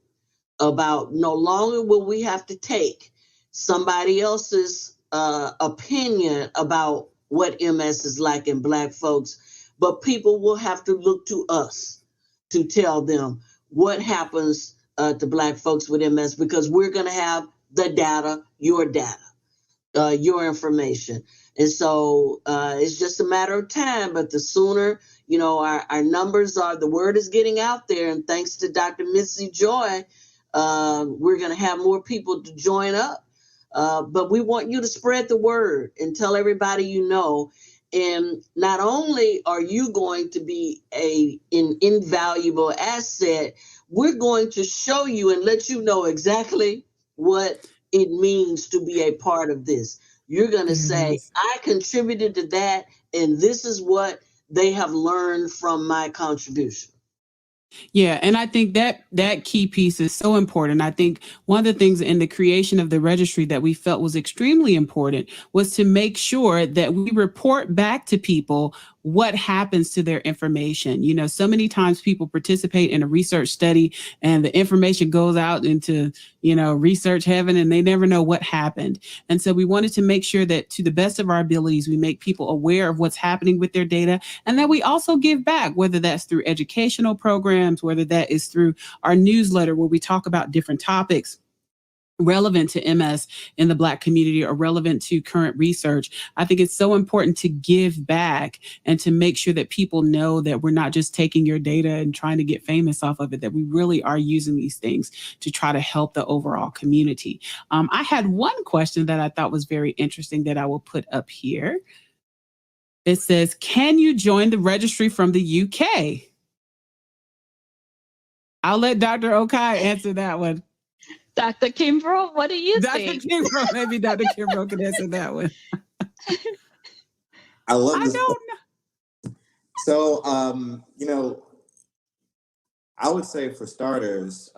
about, no longer will we have to take somebody else's opinion about what MS is like in Black folks, but people will have to look to us to tell them what happens to Black folks with MS, because we're going to have the data, your information. And so it's just a matter of time, but the sooner, our numbers are, the word is getting out there, and thanks to Dr. Mitzi Joy, we're going to have more people to join up. But we want you to spread the word and tell everybody you know. And not only are you going to be an invaluable asset, we're going to show you and let you know exactly what it means to be a part of this. You're going to say, I contributed to that, and this is what they have learned from my contribution. Yeah, and I think that key piece is so important. I think one of the things in the creation of the registry that we felt was extremely important was to make sure that we report back to people what happens to their information. So many times people participate in a research study and the information goes out into, research heaven, and they never know what happened. And so we wanted to make sure that, to the best of our abilities, we make people aware of what's happening with their data, and that we also give back, whether that's through educational programs, whether that is through our newsletter where we talk about different topics relevant to MS in the Black community or relevant to current research. I think it's so important to give back and to make sure that people know that we're not just taking your data and trying to get famous off of it, that we really are using these things to try to help the overall community. I had one question that I thought was very interesting that I will put up here. It says, can you join the registry from the UK? I'll let Dr. Okai answer that one. Dr. Kimbrough, what do you think? Dr. Kimbrough, maybe Dr. Kimbrough can answer that one. I love this. I don't know. So, I would say for starters,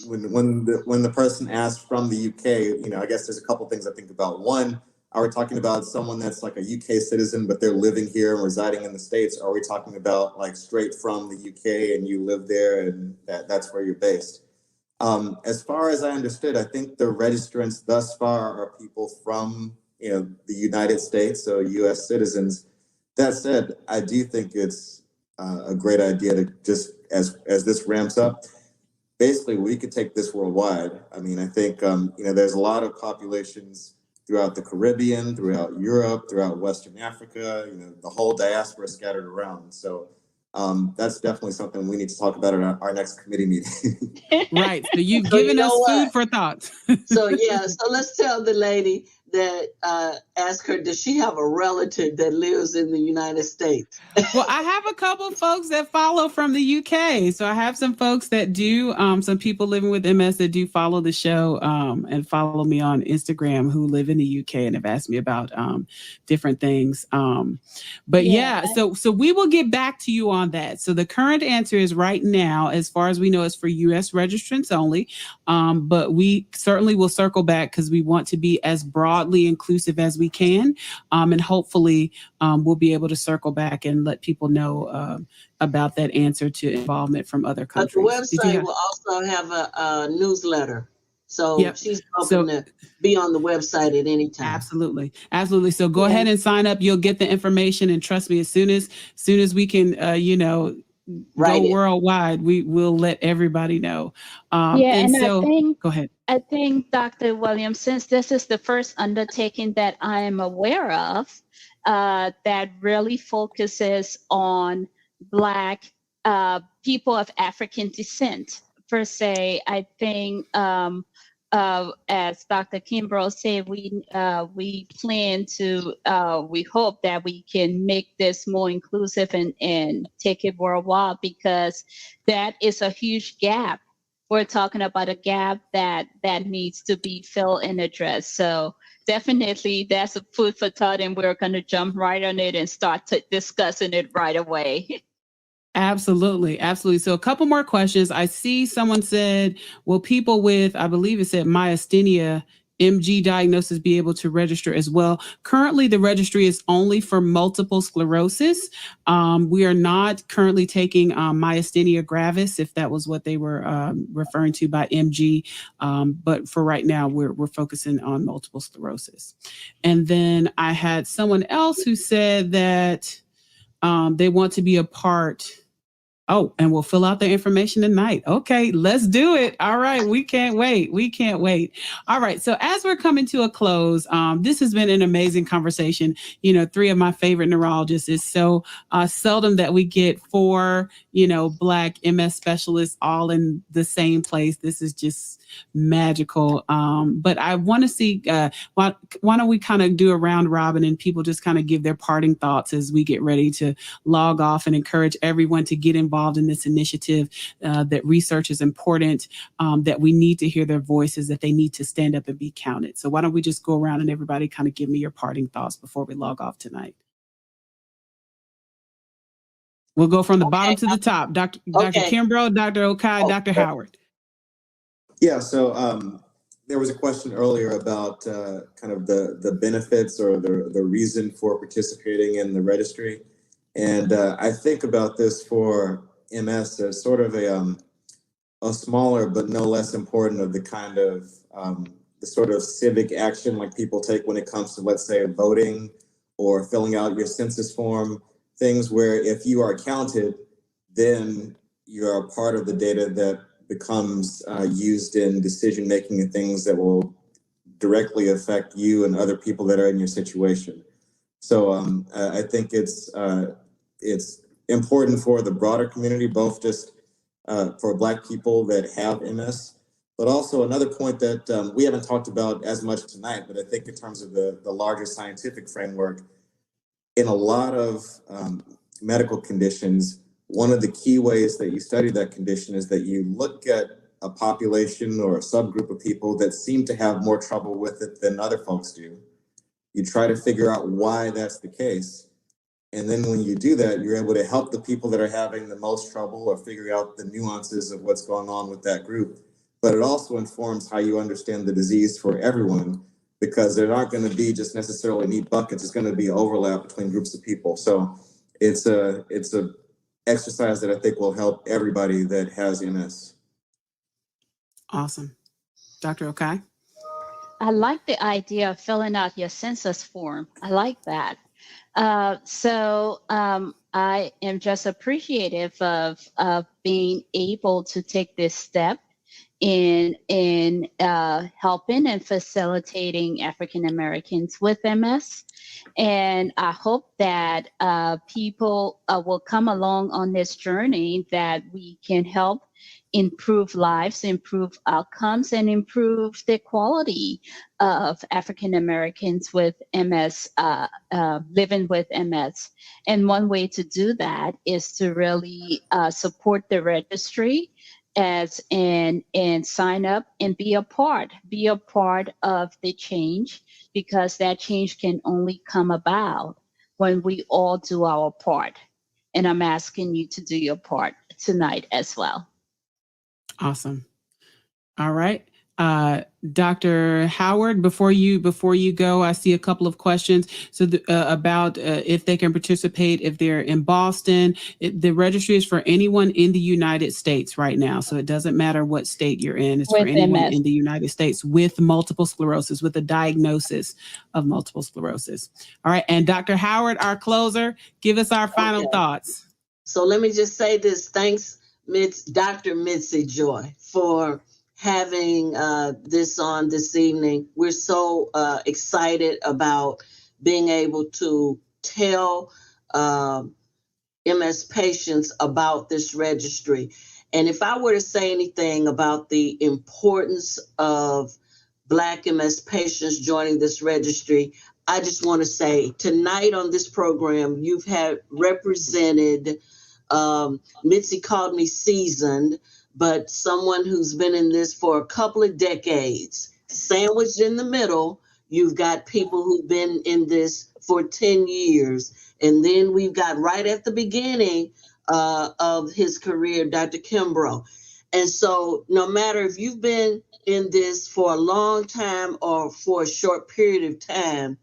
when the person asks from the UK, I guess there's a couple things I think about. One, are we talking about someone that's like a UK citizen, but they're living here and residing in the States? Or are we talking about like straight from the UK and you live there and that's where you're based? As far as I understood, I think the registrants thus far are people from, the United States, so US citizens. That said, I do think it's a great idea to just, as this ramps up, basically we could take this worldwide. I mean, I think, there's a lot of populations throughout the Caribbean, throughout Europe, throughout Western Africa, the whole diaspora scattered around. So that's definitely something we need to talk about at our next committee meeting. Right. So you've given us food for thought. So let's tell the lady that ask her, does she have a relative that lives in the United States? Well, I have a couple of folks that follow from the UK. So I have some folks that do, some people living with MS that do follow the show and follow me on Instagram who live in the UK and have asked me about different things. So we will get back to you on that. So the current answer is right now, as far as we know, is for US registrants only. But we certainly will circle back because we want to be as broadly inclusive as we can. And hopefully we'll be able to circle back and let people know about that answer to involvement from other countries. But the website will also have a newsletter. So she's open to be on the website at any time. Absolutely. Absolutely. So go ahead and sign up. You'll get the information. And trust me, as soon as we can, go worldwide, we will let everybody know. Go ahead. I think, Dr. Williams, since this is the first undertaking that I am aware of, that really focuses on Black people of African descent, per se, I think, as Dr. Kimbrough said, we plan to, we hope that we can make this more inclusive and take it worldwide, because that is a huge gap. We're talking about a gap that needs to be filled and addressed. So definitely that's a food for thought, and we're going to jump right on it and start discussing it right away. Absolutely. Absolutely. So a couple more questions. I see someone said, will people with, I believe it said myasthenia MG diagnosis be able to register as well? Currently, the registry is only for multiple sclerosis. We are not currently taking myasthenia gravis, if that was what they were referring to by MG. But for right now, we're focusing on multiple sclerosis. And then I had someone else who said that they want to be a part. Oh, and we'll fill out the information tonight. Okay, let's do it. All right, we can't wait. We can't wait. All right, so as we're coming to a close, this has been an amazing conversation. Three of my favorite neurologists. Is so seldom that we get four, Black MS specialists all in the same place. This is just magical. But I want to see, why don't we kind of do a round robin and people just kind of give their parting thoughts as we get ready to log off, and encourage everyone to get involved in this initiative, that research is important, that we need to hear their voices, that they need to stand up and be counted. So why don't we just go around and everybody kind of give me your parting thoughts before we log off tonight. We'll go from the bottom to the top. Dr. Kimbrough, Dr. Okai, Dr. Howard. Yeah, so there was a question earlier about kind of the benefits or the reason for participating in the registry. And I think about this for MS as sort of a smaller but no less important of the kind of the sort of civic action like people take when it comes to, let's say, voting or filling out your census form, things where if you are counted, then you're a part of the data that becomes used in decision-making and things that will directly affect you and other people that are in your situation. So I think it's important for the broader community, both just for Black people that have MS, but also another point that we haven't talked about as much tonight, but I think in terms of the larger scientific framework, in a lot of medical conditions, one of the key ways that you study that condition is that you look at a population or a subgroup of people that seem to have more trouble with it than other folks do. You try to figure out why that's the case. And then when you do that, you're able to help the people that are having the most trouble or figuring out the nuances of what's going on with that group. But it also informs how you understand the disease for everyone, because there aren't going to be just necessarily neat buckets. It's going to be overlap between groups of people. So it's a exercise that I think will help everybody that has MS. Awesome. Dr. Okay. I like the idea of filling out your census form. I like that. So I am just appreciative of being able to take this step in helping and facilitating African Americans with MS. And I hope that people will come along on this journey, that we can help improve lives, improve outcomes, and improve the quality of African Americans with MS, living with MS. And one way to do that is to really support the registry and sign up and be a part of the change, because that change can only come about when we all do our part. And I'm asking you to do your part tonight as well. Awesome. All right. Dr. Howard, before you go, I see a couple of questions. So about if they can participate, if they're in Boston. The registry is for anyone in the United States right now. So it doesn't matter what state you're in. It's for anyone in the United States with multiple sclerosis, with a diagnosis of multiple sclerosis. All right. And Dr. Howard, our closer, give us our final thoughts. So let me just say this. Thanks, Dr. Mitzi Joy, for having this on this evening. We're so excited about being able to tell MS patients about this registry. And if I were to say anything about the importance of Black MS patients joining this registry, I just want to say tonight on this program, you've had represented, Mitzi called me seasoned, but someone who's been in this for a couple of decades. Sandwiched in the middle, you've got people who've been in this for 10 years. And then we've got right at the beginning of his career, Dr. Kimbrough. And so no matter if you've been in this for a long time or for a short period of time,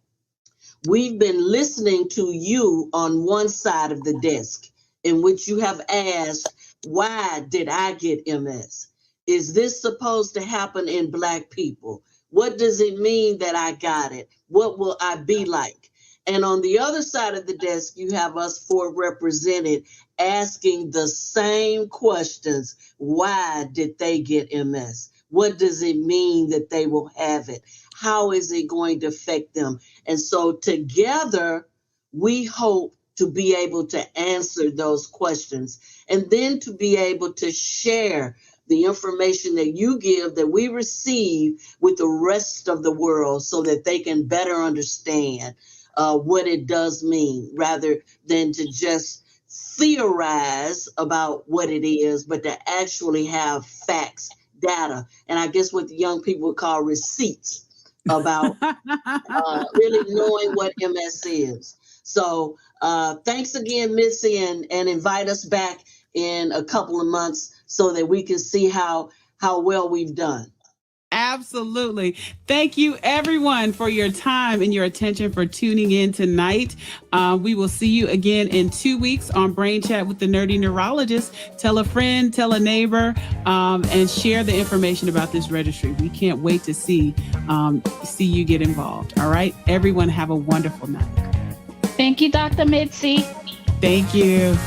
we've been listening to you on one side of the desk, in which you have asked, why did I get MS? Is this supposed to happen in Black people? What does it mean that I got it? What will I be like? And on the other side of the desk, you have us four represented asking the same questions. Why did they get MS? What does it mean that they will have it? How is it going to affect them? And so together, we hope to be able to answer those questions, and then to be able to share the information that you give, that we receive, with the rest of the world, so that they can better understand what it does mean, rather than to just theorize about what it is, but to actually have facts, data, and I guess what the young people would call receipts about really knowing what MS is. So thanks again, Mitzi, and invite us back in a couple of months so that we can see how well we've done. Absolutely. Thank you, everyone, for your time and your attention, for tuning in tonight. We will see you again in 2 weeks on Brain Chat with the Nerdy Neurologist. Tell a friend, tell a neighbor, and share the information about this registry. We can't wait to see you get involved. All right, everyone, have a wonderful night. Thank you, Dr. Mitzi. Thank you.